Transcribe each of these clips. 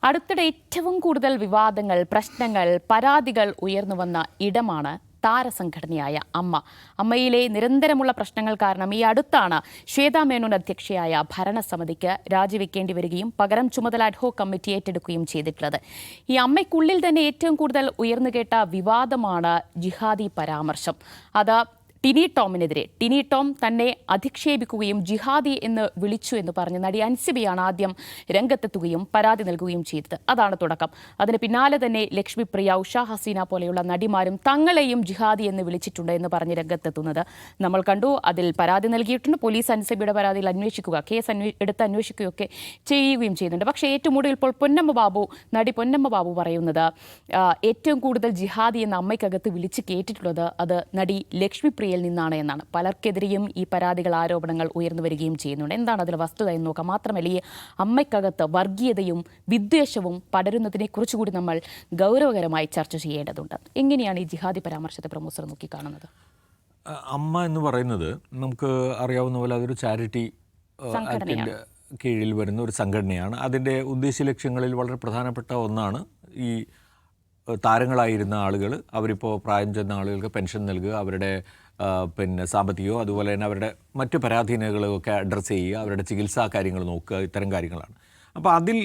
അടുത്തിടെ ഏറ്റവും കൂടുതൽ വിവാദങ്ങൾ, പ്രശ്നങ്ങൾ, പരാതികൾ ഉയർന്നുവന്ന ഇടമാണ് താരസംഘടനയായ അമ്മയിലെ നിരന്തരമുള്ള പ്രശ്നങ്ങൾ കാരണം ഈ അടുത്താണ് ശ്വേതാ മേനോൻ അധ്യക്ഷയായ ഭരണസമിതിക്ക് രാജിവെക്കേണ്ടി വരികയും പകരം ചുമതല അഡ്ഹോക് കമ്മിറ്റി ഏറ്റെടുക്കുകയും ചെയ്തിട്ടുള്ളത്. ഈ അമ്മയ്ക്കുള്ളിൽ തന്നെ ഏറ്റവും കൂടുതൽ ഉയർന്നുകേട്ട വിവാദമാണ് ജിഹാദി പരാമർശം. അത് ടിനി ടോം തന്നെ അധിക്ഷേപിക്കുകയും ജിഹാദി എന്ന് വിളിച്ചു എന്ന് പറഞ്ഞ് നടി അൻസിബയാണ് ആദ്യം രംഗത്തെത്തുകയും പരാതി നൽകുകയും ചെയ്തത്. അതാണ് തുടക്കം. അതിന് പിന്നാലെ തന്നെ ലക്ഷ്മിപ്രിയ, ഉഷ ഹസീന പോലെയുള്ള നടിമാരും തങ്ങളെയും ജിഹാദി എന്ന് വിളിച്ചിട്ടുണ്ട് എന്ന് പറഞ്ഞ് രംഗത്തെത്തുന്നത് നമ്മൾ കണ്ടു. അതിൽ പരാതി നൽകിയിട്ടുണ്ട്. പോലീസ് അൻസിബയുടെ പരാതിയിൽ അന്വേഷിക്കുക, കേസ് എടുത്ത് അന്വേഷിക്കുകയൊക്കെ ചെയ്യുകയും ചെയ്യുന്നുണ്ട്. പക്ഷേ ഏറ്റവും കൂടുതൽ ഇപ്പോൾ നടി പൊന്നമ്മ ബാബു പറയുന്നത് ഏറ്റവും കൂടുതൽ ജിഹാദി എന്ന അമ്മയ്ക്കകത്ത് വിളിച്ച് കേട്ടിട്ടുള്ളത് അത് നടി ലക്ഷ്മിപ്രിയ നിന്നാണ് എന്നാണ്. പലർക്കെതിരെയും ഈ പരാതികൾ, ആരോപണങ്ങൾ ഉയർന്നു വരികയും ചെയ്യുന്നുണ്ട്. എന്താണ് അതിൽ വസ്തുത എന്ന് നോക്കാം. മാത്രമല്ല, ഈ അമ്മയ്ക്കകത്ത് വർഗീയതയും വിദ്വേഷവും പടരുന്നതിനെ കുറിച്ചുകൂടി നമ്മൾ ഗൗരവകരമായി ചർച്ച ചെയ്യേണ്ടതുണ്ട്. എങ്ങനെയാണ് ഈ ജിഹാദി പരാമർശത്തെ പ്രൊമോസർ നോക്കിക്കാണുന്നത്? അമ്മ എന്ന് പറയുന്നത് നമുക്ക് അറിയാവുന്ന പോലെ അതൊരു ചാരിറ്റി കീഴിൽ വരുന്ന ഒരു സംഘടനയാണ്. അതിൻ്റെ ഉദ്ദേശ ലക്ഷ്യങ്ങളിൽ വളരെ പ്രധാനപ്പെട്ട ഒന്നാണ് ഈ താരങ്ങളായിരുന്ന ആളുകൾ, അവരിപ്പോൾ പ്രായം ചെന്ന ആളുകൾക്ക് പെൻഷൻ നൽകുക, അവരുടെ സാമ്പത്തികമോ അതുപോലെ തന്നെ അവരുടെ മറ്റു പരാധീനതകളൊക്കെ അഡ്രസ്സ് ചെയ്യുക, അവരുടെ ചികിത്സാ കാര്യങ്ങൾ നോക്കുക, ഇത്തരം കാര്യങ്ങളാണ്. അപ്പോൾ അതിൽ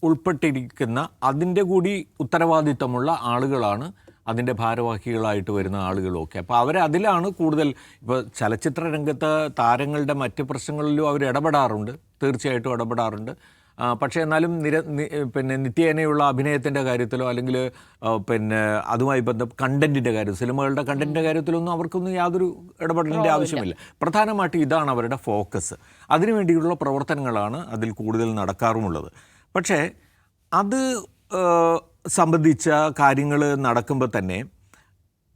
ഉൾപ്പെട്ടിരിക്കുന്ന അതിൻ്റെ കൂടി ഉത്തരവാദിത്തമുള്ള ആളുകളാണ് അതിൻ്റെ ഭാരവാഹികളായിട്ട് വരുന്ന ആളുകളൊക്കെ. അപ്പോൾ അതിലാണ് കൂടുതൽ. ഇപ്പോൾ ചലച്ചിത്ര രംഗത്ത് താരങ്ങളുടെ മറ്റ് പ്രശ്നങ്ങളിലും അവർ ഇടപെടാറുണ്ട്, തീർച്ചയായിട്ടും ഇടപെടാറുണ്ട്. പക്ഷേ എന്നാലും നിത്യേനയുള്ള അഭിനയത്തിൻ്റെ കാര്യത്തിലോ അല്ലെങ്കിൽ അതുമായി കണ്ടൻറ്റിൻ്റെ കാര്യം, സിനിമകളുടെ കണ്ടൻറ്റിൻ്റെ കാര്യത്തിലൊന്നും അവർക്കൊന്നും യാതൊരു ഇടപെടലിൻ്റെ ആവശ്യമില്ല. പ്രധാനമായിട്ടും ഇതാണ് അവരുടെ ഫോക്കസ്. അതിനുവേണ്ടിയുള്ള പ്രവർത്തനങ്ങളാണ് അതിൽ കൂടുതൽ നടക്കാറുമുള്ളത്. പക്ഷേ അത് സംബന്ധിച്ച കാര്യങ്ങൾ നടക്കുമ്പോൾ തന്നെ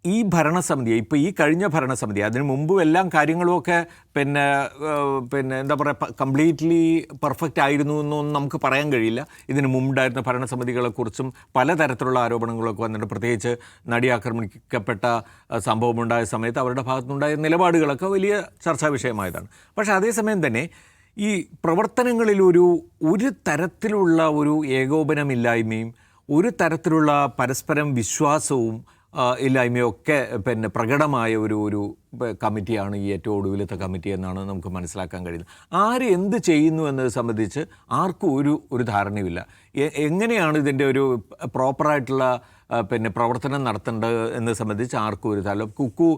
ഈ ഭരണസമിതി, ഇപ്പോൾ ഈ കഴിഞ്ഞ ഭരണസമിതി, അതിന് മുമ്പും എല്ലാം കാര്യങ്ങളുമൊക്കെ എന്താ പറയുക, കംപ്ലീറ്റ്ലി പെർഫെക്റ്റ് ആയിരുന്നു എന്നൊന്നും നമുക്ക് പറയാൻ കഴിയില്ല. ഇതിന് മുമ്പുണ്ടായിരുന്ന ഭരണസമിതികളെക്കുറിച്ചും പലതരത്തിലുള്ള ആരോപണങ്ങളൊക്കെ വന്നിട്ട്, പ്രത്യേകിച്ച് നടി ആക്രമിക്കപ്പെട്ട സംഭവമുണ്ടായ സമയത്ത് അവരുടെ ഭാഗത്തുനിന്നുണ്ടായ നിലപാടുകളൊക്കെ വലിയ ചർച്ചാ വിഷയമായതാണ്. പക്ഷേ അതേസമയം തന്നെ ഈ പ്രവർത്തനങ്ങളിലൊരു തരത്തിലുള്ള ഒരു ഏകോപനമില്ലായ്മയും ഒരു തരത്തിലുള്ള പരസ്പരം വിശ്വാസവും ഇല്ലായ്മയൊക്കെ പ്രകടമായ ഒരു കമ്മിറ്റിയാണ് ഈ ഏറ്റവും ഒടുവിലത്തെ കമ്മിറ്റി എന്നാണ് നമുക്ക് മനസ്സിലാക്കാൻ കഴിയുന്നത്. ആര് എന്ത് ചെയ്യുന്നു എന്നത് സംബന്ധിച്ച് ആർക്കും ഒരു ധാരണയുമില്ല. എങ്ങനെയാണ് ഇതിൻ്റെ ഒരു പ്രോപ്പറായിട്ടുള്ള പ്രവർത്തനം നടത്തേണ്ടത് എന്നത് സംബന്ധിച്ച് ആർക്കും ഒരു ധാരണ. കുക്കു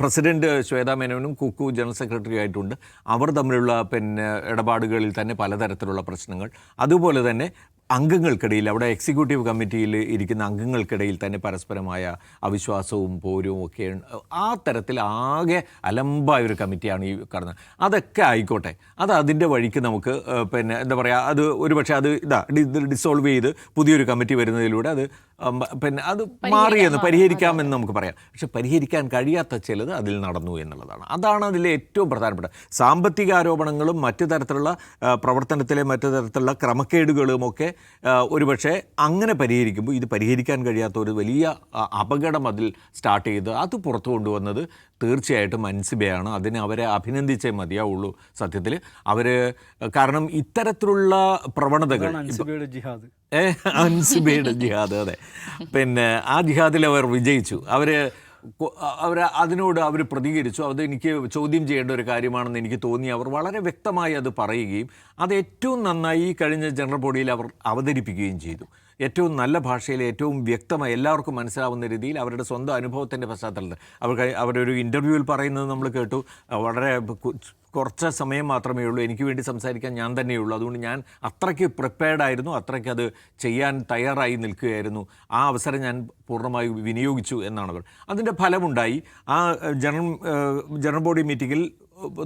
പ്രസിഡന്റ് ശ്വേതാ മേനോനും കുക്കു ജനറൽ സെക്രട്ടറി ആയിട്ടുണ്ട്. അവർ തമ്മിലുള്ള ഇടപാടുകളിൽ തന്നെ പലതരത്തിലുള്ള പ്രശ്നങ്ങൾ, അതുപോലെ തന്നെ അംഗങ്ങൾക്കിടയിൽ, അവിടെ എക്സിക്യൂട്ടീവ് കമ്മിറ്റിയിൽ ഇരിക്കുന്ന അംഗങ്ങൾക്കിടയിൽ തന്നെ പരസ്പരമായ അവിശ്വാസവും പോരും ഒക്കെ, ആ തരത്തിൽ ആകെ അലമ്പായ ഒരു കമ്മിറ്റിയാണ് ഈ കാണുന്നത്. അതൊക്കെ ആയിക്കോട്ടെ, അത് അതിൻ്റെ വഴിക്ക് നമുക്ക് എന്താ പറയുക, അത് ഒരുപക്ഷെ അത് ഡിസോൾവ് ചെയ്ത് പുതിയൊരു കമ്മിറ്റി വരുന്നതിലൂടെ അത് മാറിയെന്ന് പരിഹരിക്കാമെന്ന് നമുക്ക് പറയാം. പക്ഷെ പരിഹരിക്കാൻ കഴിയാത്ത ചിലത് അതിൽ നടന്നു എന്നുള്ളതാണ്. അതാണ് അതിലെ ഏറ്റവും പ്രധാനപ്പെട്ട. സാമ്പത്തിക ആരോപണങ്ങളും മറ്റു തരത്തിലുള്ള പ്രവർത്തനത്തിലെ മറ്റു തരത്തിലുള്ള ക്രമക്കേടുകളുമൊക്കെ ഒരുപക്ഷെ അങ്ങനെ പരിഹരിക്കുമ്പോൾ ഇത് പരിഹരിക്കാൻ കഴിയാത്ത ഒരു വലിയ അപകടം അതിൽ സ്റ്റാർട്ട് ചെയ്ത് അത് പുറത്തു കൊണ്ടുവന്നത് തീർച്ചയായിട്ടും അൻസിബയാണ്. അതിന് അവരെ അഭിനന്ദിച്ചേ മതിയാവുള്ളൂ സത്യത്തിൽ. കാരണം ഇത്തരത്തിലുള്ള പ്രവണതകൾ, അൻസിബയുടെ ജിഹാദ്, അതെ, ആ ജിഹാദിൽ അവർ വിജയിച്ചു. അതിനോട് അവർ പ്രതികരിച്ചു. അത് എനിക്ക് ചോദ്യം ചെയ്യേണ്ട ഒരു കാര്യമാണെന്ന് എനിക്ക് തോന്നി. അവർ വളരെ വ്യക്തമായി അത് പറയുകയും അത് ഏറ്റവും നന്നായി കഴിഞ്ഞ ജനറൽ ബോഡിയിൽ അവർ അവതരിപ്പിക്കുകയും ചെയ്തു. ഏറ്റവും നല്ല ഭാഷയിൽ, ഏറ്റവും വ്യക്തമായി എല്ലാവർക്കും മനസ്സിലാവുന്ന രീതിയിൽ അവരുടെ സ്വന്തം അനുഭവത്തിൻ്റെ പശ്ചാത്തലത്തിൽ അവരൊരു ഇൻ്റർവ്യൂവിൽ പറയുന്നത് നമ്മൾ കേട്ടു. വളരെ കുറച്ച് സമയം മാത്രമേ ഉള്ളൂ, എനിക്ക് വേണ്ടി സംസാരിക്കാൻ ഞാൻ തന്നെയുള്ളൂ, അതുകൊണ്ട് ഞാൻ അത്രയ്ക്ക് പ്രിപ്പയർഡായിരുന്നു, അത്രയ്ക്ക് അത് ചെയ്യാൻ തയ്യാറായി നിൽക്കുകയായിരുന്നു, ആ അവസരം ഞാൻ പൂർണ്ണമായി വിനിയോഗിച്ചു എന്നാണ് അവർ. അതിൻ്റെ ഫലമുണ്ടായി. ആ ജനറൽ ബോഡി മീറ്റിങ്ങിൽ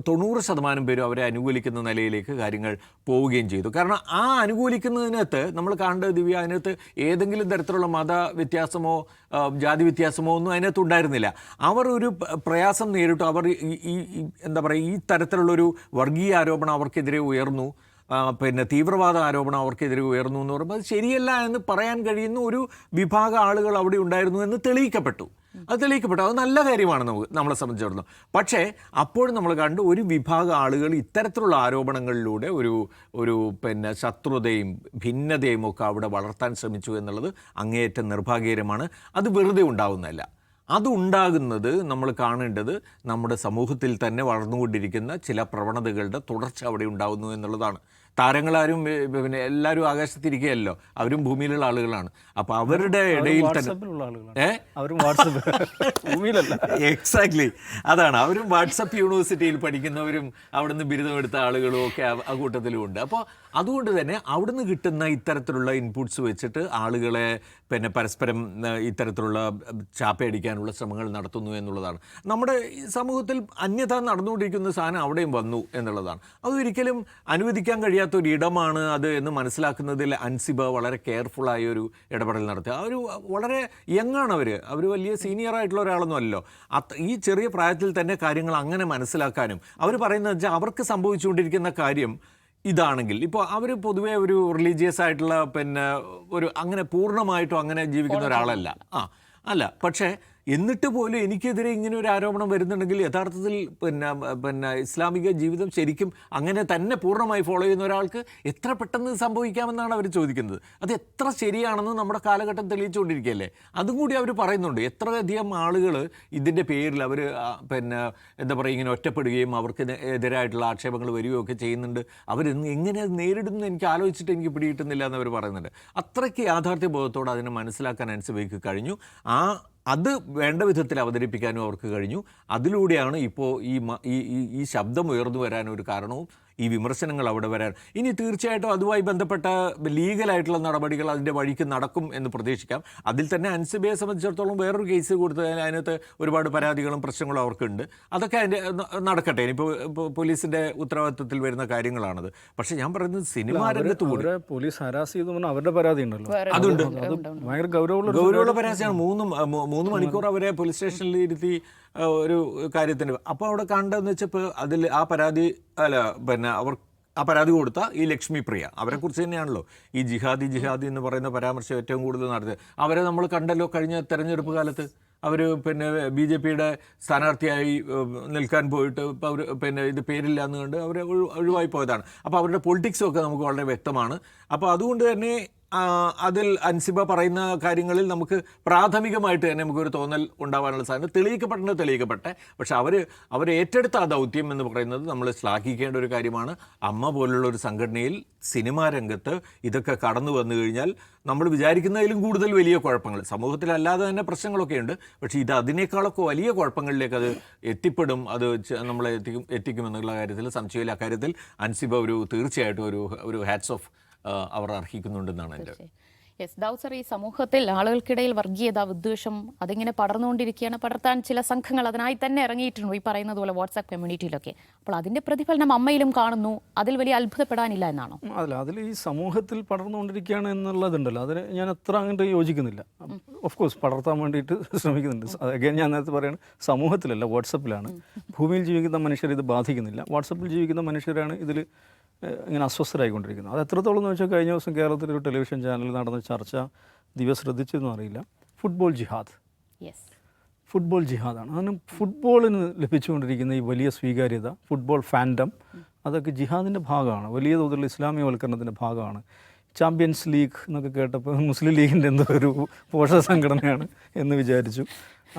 90% പേരും അവരെ അനുകൂലിക്കുന്ന നിലയിലേക്ക് കാര്യങ്ങൾ പോവുകയും ചെയ്തു. കാരണം ആ അനുകൂലിക്കുന്നതിനകത്ത് നമ്മൾ കാണേണ്ടത് ദിവ്യ, അതിനകത്ത് ഏതെങ്കിലും തരത്തിലുള്ള മത വ്യത്യാസമോ ജാതി വ്യത്യാസമോ ഒന്നും അതിനകത്ത് ഉണ്ടായിരുന്നില്ല. അവർ ഒരു പ്രയാസം നേരിട്ടു. അവർ എന്താ പറയുക, ഈ തരത്തിലുള്ളൊരു വർഗീയ ആരോപണം അവർക്കെതിരെ ഉയർന്നു, തീവ്രവാദ ആരോപണം അവർക്കെതിരെ ഉയർന്നു എന്ന് പറയുമ്പോൾ അത് ശരിയല്ല എന്ന് പറയാൻ കഴിയുന്ന ഒരു വിഭാഗം ആളുകൾ അവിടെ ഉണ്ടായിരുന്നു എന്ന് തെളിയിക്കപ്പെട്ടു. അത് തെളിയിക്കപ്പെട്ടു. അത് നല്ല കാര്യമാണ് നമ്മളെ സംബന്ധിച്ചിടത്തോളം. പക്ഷേ അപ്പോഴും നമ്മൾ കണ്ടു ഒരു വിഭാഗം ആളുകൾ ഇത്തരത്തിലുള്ള ആരോപണങ്ങളിലൂടെ ഒരു പിന്നെ ശത്രുതയും ഭിന്നതയും ഒക്കെ അവിടെ വളർത്താൻ ശ്രമിച്ചു എന്നുള്ളത് അങ്ങേയറ്റം നിർഭാഗ്യകരമാണ്. അത് വെറുതെ ഉണ്ടാവുന്നതല്ല. അതുണ്ടാകുന്നത് നമ്മൾ കാണേണ്ടത് നമ്മുടെ സമൂഹത്തിൽ തന്നെ വളർന്നുകൊണ്ടിരിക്കുന്ന ചില പ്രവണതകളുടെ തുടർച്ച അവിടെ ഉണ്ടാകുന്നു എന്നുള്ളതാണ്. താരങ്ങളാരും പിന്നെ എല്ലാവരും ആകാശത്തിരിക്കുകയല്ലോ, അവരും ഭൂമിയിലുള്ള ആളുകളാണ്. അപ്പോൾ അവരുടെ ഇടയിൽ തന്നെ എക്സാക്ട്ലി അതാണ്, അവരും വാട്സപ്പ് യൂണിവേഴ്സിറ്റിയിൽ പഠിക്കുന്നവരും അവിടെ നിന്ന് ബിരുദമെടുത്ത ആളുകളും ഒക്കെ ആ കൂട്ടത്തിലും ഉണ്ട്. അപ്പോൾ അതുകൊണ്ട് തന്നെ അവിടുന്ന് കിട്ടുന്ന ഇത്തരത്തിലുള്ള ഇൻപുട്സ് വെച്ചിട്ട് ആളുകളെ പിന്നെ പരസ്പരം ഇത്തരത്തിലുള്ള ചാപ്പയടിക്കാനുള്ള ശ്രമങ്ങൾ നടത്തുന്നു എന്നുള്ളതാണ്. നമ്മുടെ സമൂഹത്തിൽ അന്യത നടന്നുകൊണ്ടിരിക്കുന്ന സാധനം അവിടെയും വന്നു എന്നുള്ളതാണ്. അതൊരിക്കലും അനുവദിക്കാൻ കഴിയാത്തൊരു ഇടമാണ് അത് എന്ന് മനസ്സിലാക്കുന്നതിൽ അൻസിബ വളരെ കെയർഫുള്ളായ ഒരു ഇടപെടൽ നടത്തി. വളരെ യങ്ങാണ് അവർ വലിയ സീനിയർ ആയിട്ടുള്ള ഒരാളൊന്നും അല്ലല്ലോ. ഈ ചെറിയ പ്രായത്തിൽ തന്നെ കാര്യങ്ങൾ അങ്ങനെ മനസ്സിലാക്കാനും അവർ പറയുന്നത് വെച്ചാൽ അവർക്ക് സംഭവിച്ചുകൊണ്ടിരിക്കുന്ന കാര്യം ഇതാണെങ്കിൽ ഇപ്പോൾ അവർ പൊതുവേ ഒരു റിലീജിയസ് ആയിട്ടുള്ള പിന്നെ അങ്ങനെ പൂർണ്ണമായിട്ടും അങ്ങനെ ജീവിക്കുന്ന ഒരാളല്ല. അല്ല, പക്ഷേ എന്നിട്ട് പോലും എനിക്കെതിരെ ഇങ്ങനെ ഒരു ആരോപണം വരുന്നുണ്ടെങ്കിൽ യഥാർത്ഥത്തിൽ പിന്നെ ഇസ്ലാമിക ജീവിതം ശരിക്കും അങ്ങനെ തന്നെ പൂർണ്ണമായി ഫോളോ ചെയ്യുന്ന ഒരാൾക്ക് എത്ര പെട്ടെന്ന് സംഭവിക്കാമെന്നാണ് അവർ ചോദിക്കുന്നത്. അത് എത്ര ശരിയാണെന്ന് നമ്മുടെ കാലഘട്ടം തെളിയിച്ചുകൊണ്ടിരിക്കുകയല്ലേ. അതും കൂടി അവർ പറയുന്നുണ്ട്. എത്രയധികം ആളുകൾ ഇതിൻ്റെ പേരിൽ അവർ പിന്നെ എന്താ പറയുക ഇങ്ങനെ ഒറ്റപ്പെടുകയും അവർക്ക് എതിരായിട്ടുള്ള ആക്ഷേപങ്ങൾ വരികയൊക്കെ ചെയ്യുന്നുണ്ട്. എങ്ങനെ നേരിടുന്നു എനിക്ക് ആലോചിച്ചിട്ട് എനിക്ക് പിടികിട്ടുന്നില്ല എന്നവർ പറയുന്നുണ്ട്. അത്രയ്ക്ക് യാഥാർത്ഥ്യബോധത്തോടെ അതിനെ മനസ്സിലാക്കാൻ അനുസരിച്ച് കഴിഞ്ഞു. അത് വേണ്ട വിധത്തിൽ അവതരിപ്പിക്കാനും അവർക്ക് കഴിഞ്ഞു. അതിലൂടെയാണ് ഇപ്പോൾ ഈ ശബ്ദം ഉയർന്നു വരാനൊരു കാരണവും ഈ വിമർശനങ്ങൾ അവിടെ വരാൻ. ഇനി തീർച്ചയായിട്ടും അതുമായി ബന്ധപ്പെട്ട ലീഗലായിട്ടുള്ള നടപടികൾ അതിൻ്റെ വഴിക്ക് നടക്കും എന്ന് പ്രതീക്ഷിക്കാം. അതിൽ തന്നെ അൻസിബയെ സംബന്ധിച്ചിടത്തോളം വേറൊരു കേസ് കൊടുത്തതിന് അതിനകത്ത് ഒരുപാട് പരാതികളും പ്രശ്നങ്ങളും അവർക്കുണ്ട്. അതൊക്കെ അതിൻ്റെ നടക്കട്ടെ. ഇനിയിപ്പോൾ പോലീസിൻ്റെ ഉത്തരവാദിത്വത്തിൽ വരുന്ന കാര്യങ്ങളാണത്. പക്ഷേ ഞാൻ പറയുന്നത് സിനിമാ രംഗത്ത് കൂടി പോലീസ് ഹരാസ് ചെയ്തു അവരുടെ പരാതി ഉണ്ടല്ലോ, അതുണ്ട്. ഭയങ്കര ഗൗരവമുള്ള പരാതിയാണ്. 3 മണിക്കൂർ അവരെ പോലീസ് സ്റ്റേഷനിൽ ഇരുത്തി ഒരു കാര്യത്തിന്. അപ്പോൾ അവിടെ കണ്ടതെന്ന് വെച്ചപ്പോൾ അതിൽ ആ പരാതി പിന്നെ ആ പരാതി കൊടുത്ത ഈ ലക്ഷ്മി പ്രിയ അവരെക്കുറിച്ച് തന്നെയാണല്ലോ ഈ ജിഹാദി എന്ന് പറയുന്ന പരാമർശം ഏറ്റവും കൂടുതൽ നടത്തിയത്. അവരെ നമ്മൾ കണ്ടല്ലോ കഴിഞ്ഞ തെരഞ്ഞെടുപ്പ് കാലത്ത്. അവർ പിന്നെ BJPയുടെ സ്ഥാനാർത്ഥിയായി നിൽക്കാൻ പോയിട്ട് അവർ ഇത് പേരില്ല എന്ന് കണ്ട് അവർ ഒഴിവായി പോയതാണ്. അപ്പോൾ അവരുടെ പൊളിറ്റിക്സും ഒക്കെ നമുക്ക് വളരെ വ്യക്തമാണ്. അപ്പോൾ അതുകൊണ്ട് തന്നെ അതിൽ അൻസിബ പറയുന്ന കാര്യങ്ങളിൽ നമുക്ക് പ്രാഥമികമായിട്ട് തന്നെ നമുക്കൊരു തോന്നൽ ഉണ്ടാവാനുള്ള സാധനം തെളിയിക്കപ്പെട്ടെ. പക്ഷെ അവർ ഏറ്റെടുത്ത ആ ദൗത്യം എന്ന് പറയുന്നത് നമ്മൾ ശ്ലാഘിക്കേണ്ട ഒരു കാര്യമാണ്. അമ്മ പോലുള്ള ഒരു സംഘടനയിൽ സിനിമാ രംഗത്ത് ഇതൊക്കെ കടന്നു വന്നു കഴിഞ്ഞാൽ നമ്മൾ വിചാരിക്കുന്നതിലും കൂടുതൽ വലിയ കുഴപ്പങ്ങൾ, സമൂഹത്തിലല്ലാതെ തന്നെ പ്രശ്നങ്ങളൊക്കെ ഉണ്ട്, പക്ഷേ ഇത് അതിനേക്കാളൊക്കെ വലിയ കുഴപ്പങ്ങളിലേക്ക് അത് എത്തിപ്പെടും, അത് നമ്മളെ എത്തിക്കുമെന്നുള്ള കാര്യത്തിൽ സംശയമില്ല. അക്കാര്യത്തിൽ അൻസിബ തീർച്ചയായിട്ടും ഒരു ഹാറ്റ്സ് ഓഫ് അവർ അർഹിക്കുന്നുണ്ടെന്നാണ് എൻ്റെ. യെസ്, ദാവൂദ് സർ, ഈ സമൂഹത്തിൽ ആളുകൾക്കിടയിൽ വർഗീയത, വിദ്വേഷം അതിങ്ങനെ പടർന്നുകൊണ്ടിരിക്കുകയാണ്. പടർത്താൻ ചില സംഘങ്ങൾ അതിനായി തന്നെ ഇറങ്ങിയിട്ടുണ്ട്, ഈ പറയുന്നത് പോലെ വാട്സാപ്പ് കമ്മ്യൂണിറ്റിയിലൊക്കെ. അപ്പോൾ അതിൻ്റെ പ്രതിഫലനം അമ്മയിലും കാണുന്നു. അതിൽ വലിയ അത്ഭുതപ്പെടാനില്ല എന്നാണോ? അതിൽ ഈ സമൂഹത്തിൽ പടർന്നുകൊണ്ടിരിക്കുകയാണ് എന്നുള്ളതുണ്ടല്ലോ, അതിന് ഞാൻ അത്ര അങ്ങോട്ട് യോജിക്കുന്നില്ല. ഓഫ് കോഴ്സ് പടർത്താൻ വേണ്ടിയിട്ട് ശ്രമിക്കുന്നുണ്ട്. അഗൈൻ ഞാൻ നേരത്തെ പറയുന്നത് സമൂഹത്തിലല്ല, വാട്സപ്പിലാണ്. ഭൂമിയിൽ ജീവിക്കുന്ന മനുഷ്യർ ഇത് ബാധിക്കുന്നില്ല. വാട്സപ്പിൽ ജീവിക്കുന്ന മനുഷ്യരാണ് ഇതിൽ ഇങ്ങനെ അസ്വസ്ഥരായിക്കൊണ്ടിരിക്കുന്നത്. അത് എത്രത്തോളം എന്ന് വെച്ചാൽ കഴിഞ്ഞ ദിവസം കേരളത്തിലൊരു ടെലിവിഷൻ ചാനലിൽ നടന്ന ചർച്ച ദിവസം ശ്രദ്ധിച്ചെന്നും അറിയില്ല. ഫുട്ബോൾ ജിഹാദാണ്. അതിന് ഫുട്ബോളിന് ലഭിച്ചുകൊണ്ടിരിക്കുന്ന ഈ വലിയ സ്വീകാര്യത, ഫുട്ബോൾ ഫാൻഡം, അതൊക്കെ ജിഹാദിൻ്റെ ഭാഗമാണ്, വലിയ തോതിലുള്ള ഇസ്ലാമികവൽക്കരണത്തിൻ്റെ ഭാഗമാണ്. ചാമ്പ്യൻസ് ലീഗ് എന്നൊക്കെ കേട്ടപ്പോൾ മുസ്ലിം ലീഗിൻ്റെ എന്തോ ഒരു പോഷക സംഘടനയാണ് എന്ന് വിചാരിച്ചു.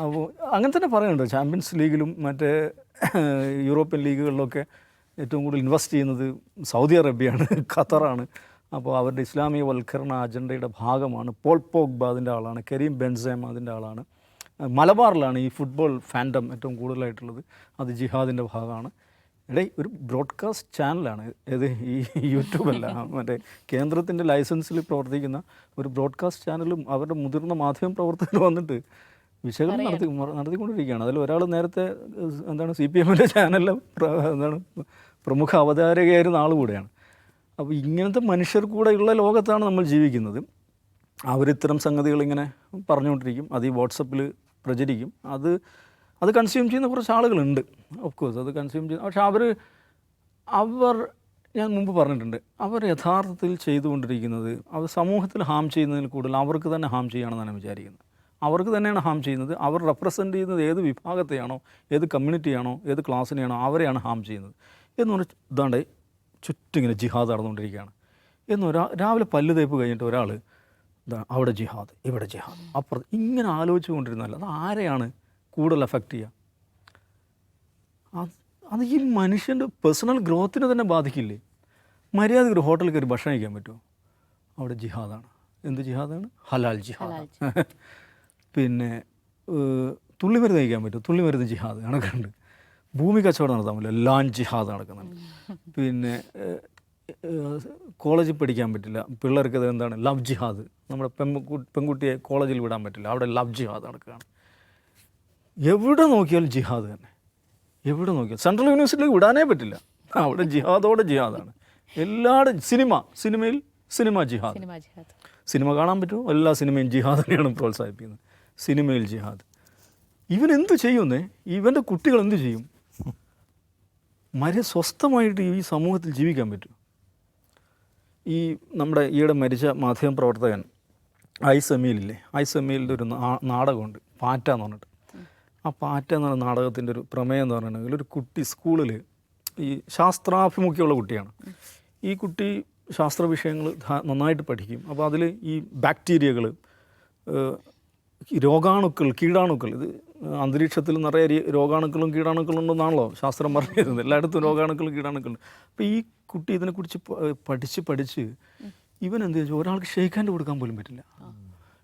അപ്പോൾ അങ്ങനെ തന്നെ പറയുന്നുണ്ടോ, ചാമ്പ്യൻസ് ലീഗിലും മറ്റേ യൂറോപ്യൻ ലീഗുകളിലൊക്കെ ഏറ്റവും കൂടുതൽ ഇൻവെസ്റ്റ് ചെയ്യുന്നത് സൗദി അറേബ്യയാണ്, ഖത്തറാണ്. അപ്പോൾ അവരുടെ ഇസ്ലാമികവൽക്കരണ അജണ്ടയുടെ ഭാഗമാണ്. പോൾ പോഗ്ബ അതിൻ്റെ ആളാണ്, കരീം ബെൻസേമ അതിൻ്റെ ആളാണ്. മലബാറിലാണ് ഈ ഫുട്ബോൾ ഫാൻഡം ഏറ്റവും കൂടുതലായിട്ടുള്ളത്, അത് ജിഹാദിൻ്റെ ഭാഗമാണ്. ഒരു ബ്രോഡ്കാസ്റ്റ് ചാനലാണ് ഇത്, ഈ യൂട്യൂബല്ല, മറ്റേ കേന്ദ്രത്തിൻ്റെ ലൈസൻസിൽ പ്രവർത്തിക്കുന്ന ഒരു ബ്രോഡ്കാസ്റ്റ് ചാനലും അവരുടെ മുതിർന്ന മാധ്യമ പ്രവർത്തകർ വന്നിട്ട് വിശകലനം നടത്തിക്കൊണ്ടിരിക്കുകയാണ്. അതിൽ ഒരാൾ നേരത്തെ CPMൻ്റെ ചാനലിലെ പ്രമുഖ അവതാരകയായിരുന്ന ആൾ കൂടെയാണ്. അപ്പോൾ ഇങ്ങനത്തെ മനുഷ്യർ കൂടെയുള്ള ലോകത്താണ് നമ്മൾ ജീവിക്കുന്നത്. അവരിത്തരം സംഗതികളിങ്ങനെ പറഞ്ഞുകൊണ്ടിരിക്കും, അത് ഈ വാട്സപ്പിൽ പ്രചരിക്കും. അത് കൺസ്യൂം ചെയ്യുന്ന കുറച്ച് ആളുകളുണ്ട്, ഓഫ് കോഴ്സ് അത് കൺസ്യൂം ചെയ്യുന്ന. പക്ഷെ അവർ ഞാൻ മുമ്പ് പറഞ്ഞിട്ടുണ്ട്, അവർ യഥാർത്ഥത്തിൽ ചെയ്തുകൊണ്ടിരിക്കുന്നത് അവർ സമൂഹത്തിൽ ഹാം ചെയ്യുന്നതിൽ കൂടുതൽ അവർക്ക് തന്നെ ഹാം ചെയ്യുകയാണെന്നാണ് വിചാരിക്കുന്നത്. അവർക്ക് തന്നെയാണ് ഹാം ചെയ്യുന്നത്. അവർ റെപ്രസെൻ്റ് ചെയ്യുന്നത് ഏത് വിഭാഗത്തെയാണോ, ഏത് കമ്മ്യൂണിറ്റിയാണോ, ഏത് ക്ലാസ്സിനെയാണോ അവരെയാണ് ഹാം ചെയ്യുന്നത് എന്ന് പറഞ്ഞാൽ ഇതാണ്ട് ചുറ്റും ഇങ്ങനെ ജിഹാദ് നടന്നുകൊണ്ടിരിക്കുകയാണ്. രാവിലെ പല്ല് തേപ്പ് കഴിഞ്ഞിട്ട് ഒരാൾ അവിടെ ജിഹാദ്, ഇവിടെ ജിഹാദ്, അപ്പുറത്ത് ഇങ്ങനെ ആലോചിച്ച് കൊണ്ടിരുന്നല്ല. അത് ആരെയാണ് കൂടുതൽ എഫക്റ്റ് ചെയ്യുക? അത് ഈ മനുഷ്യൻ്റെ പേഴ്സണൽ ഗ്രോത്തിനെ തന്നെ ബാധിക്കില്ലേ? മര്യാദയ്ക്ക് ഒരു ഹോട്ടലിൽ കയറി ഭക്ഷണം കഴിക്കാൻ പറ്റുമോ? അവിടെ ജിഹാദാണ്. എന്ത് ജിഹാദാണ്? ഹലാൽ ജിഹാദ്. പിന്നെ തുള്ളിമരുന്ന് കഴിക്കാൻ പറ്റുമോ? തുള്ളിമരുന്ന് ജിഹാദ് കണക്കുണ്ട്. ഭൂമി കച്ചവടം നടത്താൻ പറ്റില്ല, ലാൻഡ് ജിഹാദ് നടക്കുന്നുണ്ട്. പിന്നെ കോളേജിൽ പഠിക്കാൻ പറ്റില്ല, പിള്ളേർക്ക് അത് എന്താണ് ലവ് ജിഹാദ്. നമ്മുടെ പെൺകുട്ടിയെ കോളേജിൽ വിടാൻ പറ്റില്ല, അവിടെ ലവ് ജിഹാദ് നടക്കുകയാണ്. എവിടെ നോക്കിയാലും ജിഹാദ് തന്നെ, എവിടെ നോക്കിയാൽ. സെൻട്രൽ യൂണിവേഴ്സിറ്റിയിലേക്ക് വിടാനേ പറ്റില്ല, അവിടെ ജിഹാദോടെ ജിഹാദാണ്. എല്ലായിടും സിനിമയിൽ സിനിമ ജിഹാദ്. സിനിമ കാണാൻ പറ്റുമോ? എല്ലാ സിനിമയും ജിഹാദ് തന്നെയാണ് പ്രോത്സാഹിപ്പിക്കുന്നത്. സിനിമയിൽ ജിഹാദ്. ഇവൻ എന്ത് ചെയ്യുന്നേ? ഇവൻ്റെ കുട്ടികൾ എന്ത് ചെയ്യും? സ്വസ്ഥമായിട്ട് ഈ സമൂഹത്തിൽ ജീവിക്കാൻ പറ്റും? ഈ നമ്മുടെ ഈയിടെ മരിച്ച മാധ്യമ പ്രവർത്തകൻ ഐസമീലില്ലേ, ഐസമീലിൻ്റെ ഒരു നാടകമുണ്ട്, പാറ്റ എന്ന് പറഞ്ഞിട്ട്. ആ പാറ്റ എന്ന് പറഞ്ഞ നാടകത്തിൻ്റെ ഒരു പ്രമേയം എന്ന് പറഞ്ഞിട്ടുണ്ടെങ്കിൽ, ഒരു കുട്ടി സ്കൂളിൽ ഈ ശാസ്ത്രാഭിമുഖ്യമുള്ള കുട്ടിയാണ്. ഈ കുട്ടി ശാസ്ത്ര വിഷയങ്ങൾ നന്നായിട്ട് പഠിക്കും. അപ്പോൾ അതിൽ ഈ ബാക്ടീരിയകൾ, രോഗാണുക്കൾ, കീടാണുക്കൾ, ഇത് അന്തരീക്ഷത്തിൽ നിറയെ രോഗാണുക്കളും കീടാണുക്കളും ഉണ്ടെന്നാണല്ലോ ശാസ്ത്രം പറഞ്ഞു തരുന്നത്. എല്ലായിടത്തും രോഗാണുക്കളും കീടാണുക്കളുണ്ട്. അപ്പോൾ ഈ കുട്ടി ഇതിനെക്കുറിച്ച് പഠിച്ച് ഇവൻ എന്ത് ചോദിച്ചു, ഒരാൾക്ക് ഷെയ്ക്ക് ഹാൻഡ് കൊടുക്കാൻ പോലും പറ്റില്ല.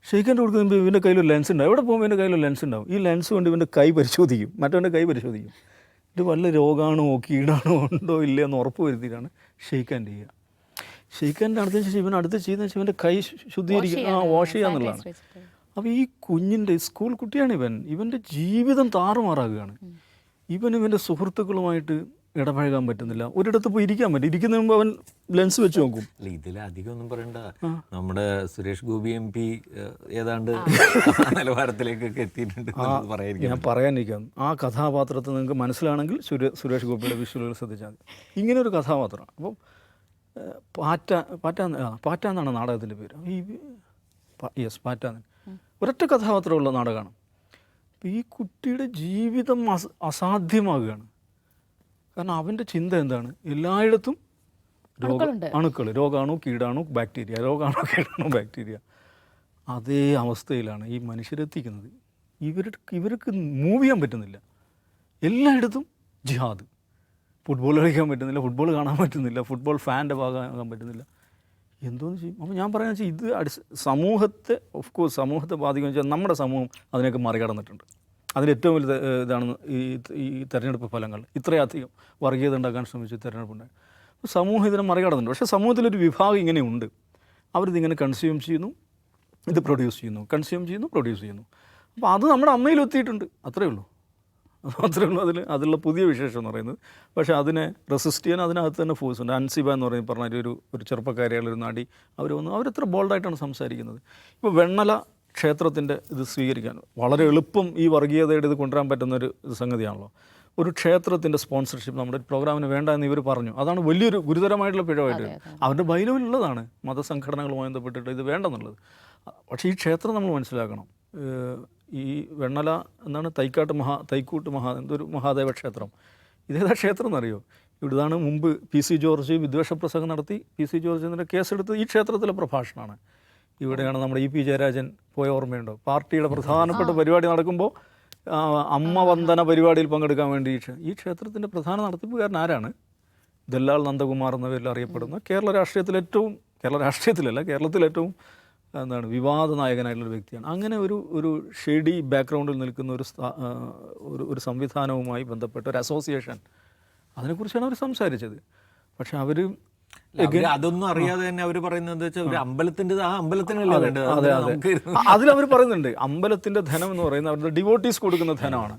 ഷെയ്ക്ക് ഹാൻഡ് കൊടുക്കുമ്പോൾ ഇവൻ്റെ കയ്യിലൊരു ലെൻസ് ഉണ്ടാവും. എവിടെ പോകുമ്പോൾ ഇവൻ്റെ കയ്യിലൊരു ലെൻസ് ഉണ്ടാവും. ഈ ലെൻസ് കൊണ്ട് ഇവൻ്റെ കൈ പരിശോധിക്കും, മറ്റവൻ്റെ കൈ പരിശോധിക്കും. ഇത് വല്ല രോഗാണോ കീടാണോ ഉണ്ടോ ഇല്ലയോ എന്ന് ഉറപ്പ് വരുത്തിയിട്ടാണ് ഷെയ്ക്ക് ഹാൻഡ് ചെയ്യുക. ഷെയ്ക്ക് ഹാൻഡ് നടത്തിയ ശേഷം ഇവൻ അടുത്ത് ചെയ്യുന്ന വെച്ചാൽ ഇവൻ്റെ കൈ ശുദ്ധീകരിക്കുക, വാഷ് ചെയ്യുക എന്നുള്ളതാണ്. അപ്പോൾ ഈ കുഞ്ഞിൻ്റെ സ്കൂൾ കുട്ടിയാണ് ഇവൻ്റെ ജീവിതം താറുമാറാകുകയാണ്. ഇവൻ്റെ സുഹൃത്തുക്കളുമായിട്ട് ഇടപഴകാൻ പറ്റുന്നില്ല, ഒരിടത്ത് പോയി ഇരിക്കാൻ പറ്റും. ഇരിക്കുന്നതിന് മുമ്പ് അവൻ ലെൻസ് വെച്ച് നോക്കും. ഇതിൽ അധികം ഒന്നും പറയണ്ട, നമ്മുടെ സുരേഷ് ഗോപി MP ഏതാണ്ട് നിലവാരത്തിലേക്കൊക്കെ എത്തിയിട്ടുണ്ട്. ഞാൻ പറയാനിരിക്കാം, ആ കഥാപാത്രത്തെ നിങ്ങൾക്ക് മനസ്സിലാണെങ്കിൽ സുരേഷ് ഗോപിയുടെ വിഷ്വലുകൾ ശ്രദ്ധിച്ചാൽ മതി. ഇങ്ങനെ ഒരു കഥാപാത്രമാണ്. അപ്പം പാറ്റ എന്നാണ് നാടകത്തിൻ്റെ പേര്. പാറ്റ ഒരൊറ്റ കഥാപാത്രമുള്ള നാടകമാണ്. അപ്പോൾ ഈ കുട്ടിയുടെ ജീവിതം അസാധ്യമാകുകയാണ്. കാരണം അവൻ്റെ ചിന്ത എന്താണ്? എല്ലായിടത്തും അണുക്കൾ, രോഗാണു കീടാണു ബാക്ടീരിയ, രോഗാണു കീടാണു ബാക്ടീരിയ. അതേ അവസ്ഥയിലാണ് ഈ മനുഷ്യരെത്തിക്കുന്നത്. ഇവർക്ക് മൂവ് ചെയ്യാൻ പറ്റുന്നില്ല. എല്ലായിടത്തും ജിഹാദ്. ഫുട്ബോൾ കളിക്കാൻ പറ്റുന്നില്ല, ഫുട്ബോൾ കാണാൻ പറ്റുന്നില്ല, ഫുട്ബോൾ ഫാൻ്റെ ഭാഗമാകാൻ പറ്റുന്നില്ല. എന്തോന്ന് ചെയ്യും? അപ്പോൾ ഞാൻ പറയുന്നത് വെച്ചാൽ ഇത് സമൂഹത്തെ, ഓഫ് കോഴ്സ് സമൂഹത്തെ ബാധിക്കുമെന്ന് വെച്ചാൽ നമ്മുടെ സമൂഹം അതിനൊക്കെ മറികടന്നിട്ടുണ്ട്. അതിന് ഏറ്റവും വലിയ ഇതാണ് ഈ തെരഞ്ഞെടുപ്പ് ഫലങ്ങൾ. ഇത്രയധികം വർഗീയത ഉണ്ടാക്കാൻ ശ്രമിച്ച് തെരഞ്ഞെടുപ്പുണ്ടായി. സമൂഹം ഇതിനെ മറികടന്നുണ്ട്. പക്ഷേ സമൂഹത്തിലൊരു വിഭാഗം ഇങ്ങനെയുണ്ട്. അവരിതിങ്ങനെ കൺസ്യൂം ചെയ്യുന്നു, ഇത് പ്രൊഡ്യൂസ് ചെയ്യുന്നു, കൺസ്യൂം ചെയ്യുന്നു, പ്രൊഡ്യൂസ് ചെയ്യുന്നു. അപ്പോൾ അത് നമ്മുടെ അമ്മയിലെത്തിയിട്ടുണ്ട്. അത്രയേ ഉള്ളൂ. അതിലുള്ള പുതിയ വിശേഷം എന്ന് പറയുന്നത്. പക്ഷേ അതിനെ റെസിസ്റ്റ് ചെയ്യാൻ അതിനകത്ത് തന്നെ ഫോഴ്സ് ഉണ്ട്. അൻസിബ എന്ന് പറഞ്ഞ ഒരു ചെറുപ്പക്കാരിയുള്ള ഒരു നടി, അവരെത്ര ബോൾഡായിട്ടാണ് സംസാരിക്കുന്നത്. ഇപ്പോൾ വെണ്ണല ക്ഷേത്രത്തിൻ്റെ ഇത് സ്വീകരിക്കാൻ വളരെ എളുപ്പം ഈ വർഗീയതയുടെ ഇത് കൊണ്ടുവരാൻ പറ്റുന്നൊരു സംഗതിയാണല്ലോ. ഒരു ക്ഷേത്രത്തിൻ്റെ സ്പോൺസർഷിപ്പ് നമ്മുടെ പ്രോഗ്രാമിന് വേണ്ട എന്ന് ഇവർ പറഞ്ഞു. അതാണ് വലിയൊരു ഗുരുതരമായിട്ടുള്ള പിഴവായിട്ട്. അവരുടെ ബൈലോയിലുള്ളതാണ് മതസംഘടനകളുമായി ബന്ധപ്പെട്ടിട്ട് ഇത് വേണ്ടെന്നുള്ളത്. പക്ഷേ ഈ ക്ഷേത്രം നമ്മൾ മനസ്സിലാക്കണം. ഈ വെണ്ണല എന്താണ് തൈക്കൂട്ട് എന്തൊരു മഹാദേവ ക്ഷേത്രം. ഇതേതാ ക്ഷേത്രം എന്നറിയോ? ഇവിടുന്നാണ് മുമ്പ് PC ജോർജ് വിദ്വേഷ പ്രസംഗം നടത്തി PC ജോർജ് എന്നിട്ട് കേസെടുത്ത് ഈ ക്ഷേത്രത്തിലെ പ്രഭാഷണമാണ്. ഇവിടെയാണ് നമ്മുടെ EP ജയരാജൻ പോയ ഓർമ്മയുണ്ടോ? പാർട്ടിയുടെ പ്രധാനപ്പെട്ട പരിപാടി നടക്കുമ്പോൾ അമ്മ വന്ദന പരിപാടിയിൽ പങ്കെടുക്കാൻ വേണ്ടി ഈ ക്ഷേത്രത്തിൻ്റെ പ്രധാന നടത്തിപ്പുകാരൻ ആരാണ്? ദല്ലാൽ നന്ദകുമാർ എന്ന പേരിൽ അറിയപ്പെടുന്ന കേരളത്തിലേറ്റവും എന്താണ് വിവാദ നായകനായിട്ടുള്ള വ്യക്തിയാണ്. അങ്ങനെ ഒരു ഷെയ്ഡി ബാക്ക്ഗ്രൗണ്ടിൽ നിൽക്കുന്ന ഒരു സംവിധാനവുമായി ബന്ധപ്പെട്ട ഒരു അസോസിയേഷൻ, അതിനെക്കുറിച്ചാണ് അവർ സംസാരിച്ചത്. പക്ഷെ അതൊന്നും അറിയാതെ തന്നെ അവർ പറയുന്നത് ഒരു അമ്പലത്തിൻ്റെ ആ അമ്പലത്തിനല്ലേ വേണ്ടത്. അതിലവർ പറയുന്നുണ്ട് അമ്പലത്തിന്റെ ധനം എന്ന് പറയുന്നത് അവരുടെ ഡിവോട്ടീസ് കൊടുക്കുന്ന ധനമാണ്.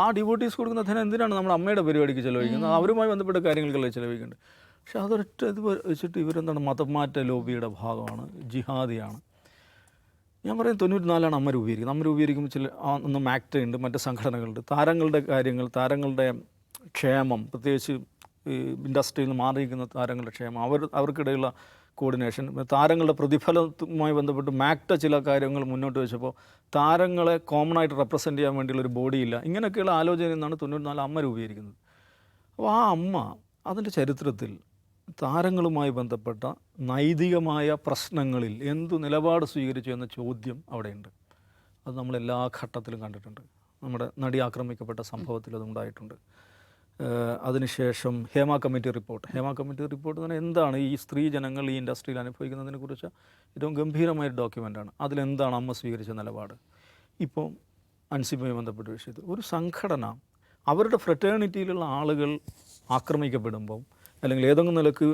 ആ ഡിവോട്ടീസ് കൊടുക്കുന്ന ധനം എന്തിനാണ് നമ്മുടെ അമ്മയുടെ പരിപാടിക്ക് ചെലവഴിക്കുന്നത്? അവരുമായി ബന്ധപ്പെട്ട കാര്യങ്ങൾക്കല്ലേ ചെലവഴിക്കേണ്ടത്. പക്ഷെ അതൊരൊറ്റ ഇത് വെച്ചിട്ട് ഇവരെന്താണ് മതമാറ്റ ലോബിയുടെ ഭാഗമാണ്, ജിഹാദിയാണ്. ഞാൻ പറയും 94 അമ്മ രൂപീകരിക്കുന്നത്. അമ്മ രൂപീകരിക്കുമ്പോൾ ഒന്നും ആക്ട് ഉണ്ട്, മറ്റ് സംഘടനകളുണ്ട്. താരങ്ങളുടെ കാര്യങ്ങൾ, താരങ്ങളുടെ ക്ഷേമം, പ്രത്യേകിച്ച് ഇൻഡസ്ട്രിയിൽ നിന്ന് മാറിയിരിക്കുന്ന താരങ്ങളുടെ ക്ഷേമം, അവർക്കിടയിലുള്ള കോർഡിനേഷൻ, താരങ്ങളുടെ പ്രതിഫലവുമായി ബന്ധപ്പെട്ട് മാക്ട ചില കാര്യങ്ങൾ മുന്നോട്ട് വെച്ചപ്പോൾ താരങ്ങളെ കോമൺ ആയിട്ട് റെപ്രസെൻ്റ് ചെയ്യാൻ വേണ്ടിയുള്ള ഒരു ബോഡിയില്ല. ഇങ്ങനെയൊക്കെയുള്ള ആലോചനയിൽ നിന്നാണ് 94 അമ്മ രൂപീകരിക്കുന്നത്. അപ്പോൾ ആ അമ്മ അതിൻ്റെ ചരിത്രത്തിൽ താരങ്ങളുമായി ബന്ധപ്പെട്ട നൈതികമായ പ്രശ്നങ്ങളിൽ എന്തു നിലപാട് സ്വീകരിച്ചു എന്ന ചോദ്യം അവിടെയുണ്ട്. അത് നമ്മൾ എല്ലാ ഘട്ടത്തിലും കണ്ടിട്ടുണ്ട്. നമ്മുടെ നടി ആക്രമിക്കപ്പെട്ട സംഭവത്തിൽ അതുണ്ടായിട്ടുണ്ട്. അതിനുശേഷം ഹേമ കമ്മിറ്റി റിപ്പോർട്ട് എന്ന് പറഞ്ഞാൽ എന്താണ് ഈ സ്ത്രീ ജനങ്ങൾ ഈ ഇൻഡസ്ട്രിയിൽ അനുഭവിക്കുന്നതിനെക്കുറിച്ച് ഏറ്റവും ഗംഭീരമായ ഡോക്യുമെൻ്റാണ്. അതിലെന്താണ് അമ്മ സ്വീകരിച്ച നിലപാട്. ഇപ്പോൾ അൻസിബയുമായി ബന്ധപ്പെട്ട വിഷയത്തിൽ ഒരു സംഘടന അവരുടെ ഫ്രറ്റേണിറ്റിയിലുള്ള ആളുകൾ ആക്രമിക്കപ്പെടുമ്പം അല്ലെങ്കിൽ ഏതെങ്കിലും നിലക്ക്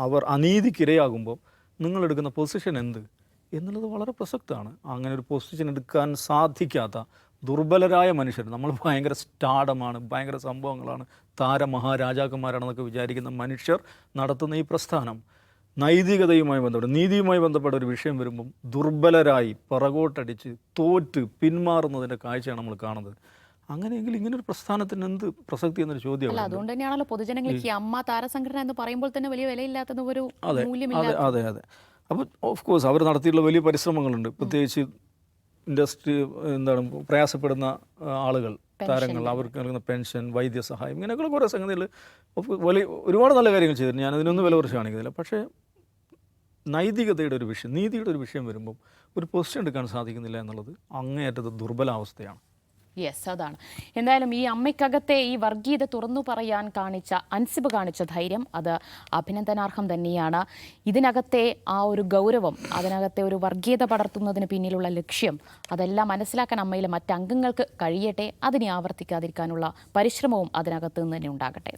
അവർ അനീതിക്കിരയാകുമ്പോൾ നിങ്ങളെടുക്കുന്ന പൊസിഷൻ എന്ത് എന്നുള്ളത് വളരെ പ്രസക്തമാണ്. അങ്ങനെ ഒരു പൊസിഷൻ എടുക്കാൻ സാധിക്കാത്ത ദുർബലരായ മനുഷ്യർ, നമ്മൾ ഭയങ്കര സ്റ്റാഡമാണ്, ഭയങ്കര സംഭവങ്ങളാണ്, താരമഹാരാജാക്കന്മാരാണെന്നൊക്കെ വിചാരിക്കുന്ന മനുഷ്യർ നടത്തുന്ന ഈ പ്രസ്ഥാനം നൈതികതയുമായി ബന്ധപ്പെട്ട് നീതിയുമായി ബന്ധപ്പെട്ട ഒരു വിഷയം വരുമ്പം ദുർബലരായി പിറകോട്ടടിച്ച് തോറ്റ് പിന്മാറുന്നതിൻ്റെ കാഴ്ചയാണ് നമ്മൾ കാണുന്നത്. അങ്ങനെയെങ്കിൽ ഇങ്ങനൊരു പ്രസ്ഥാനത്തിന് എന്ത് പ്രസക്തി എന്നൊരു ചോദ്യമാണ്. അതുകൊണ്ട് തന്നെയാണല്ലോ പൊതുജനങ്ങൾക്ക് ഈ അമ്മ താരസംഘടന എന്ന് പറയുമ്പോൾ തന്നെ വലിയ വിലയില്ലാത്തത്, ഒരു മൂല്യമില്ല. അതെ. അപ്പോൾ ഓഫ് കോഴ്സ് അവർ നടത്തിയിട്ടുള്ള വലിയ പരിശ്രമങ്ങളുണ്ട്. പ്രത്യേകിച്ച് ഇൻഡസ്ട്രി പ്രയാസപ്പെടുന്ന ആളുകൾ, താരങ്ങൾ, അവർക്ക് നൽകുന്ന പെൻഷൻ, വൈദ്യസഹായം, ഇങ്ങനെയൊക്കെയുള്ള കുറേ സംഗതികൾ ഒരുപാട് നല്ല കാര്യങ്ങൾ ചെയ്തിട്ടുണ്ട്. ഞാനതിനൊന്നും വില കുറച്ച് കാണിക്കുന്നില്ല. പക്ഷേ നൈതികതയുടെ ഒരു വിഷയം, നീതിയുടെ ഒരു വിഷയം വരുമ്പം ഒരു പൊസിഷൻ എടുക്കാൻ സാധിക്കുന്നില്ല എന്നുള്ളത് അങ്ങേയറ്റത്തെ ദുർബലാവസ്ഥയാണ്. യെസ്, അതാണ്. എന്തായാലും ഈ അമ്മയ്ക്കകത്തെ ഈ വർഗീയത തുറന്നു പറയാൻ അൻസിബ് കാണിച്ച ധൈര്യം അത് അഭിനന്ദനാർഹം തന്നെയാണ്. ഇതിനകത്തെ ആ ഒരു ഗൗരവം, അതിനകത്തെ ഒരു വർഗീയത പടർത്തുന്നതിന് പിന്നിലുള്ള ലക്ഷ്യം, അതെല്ലാം മനസ്സിലാക്കാൻ അമ്മയിലെ മറ്റംഗങ്ങൾക്ക് കഴിയട്ടെ. അതിനെ ആവർത്തിക്കാതിരിക്കാനുള്ള പരിശ്രമവും അതിനകത്ത് നിന്ന് തന്നെ ഉണ്ടാകട്ടെ.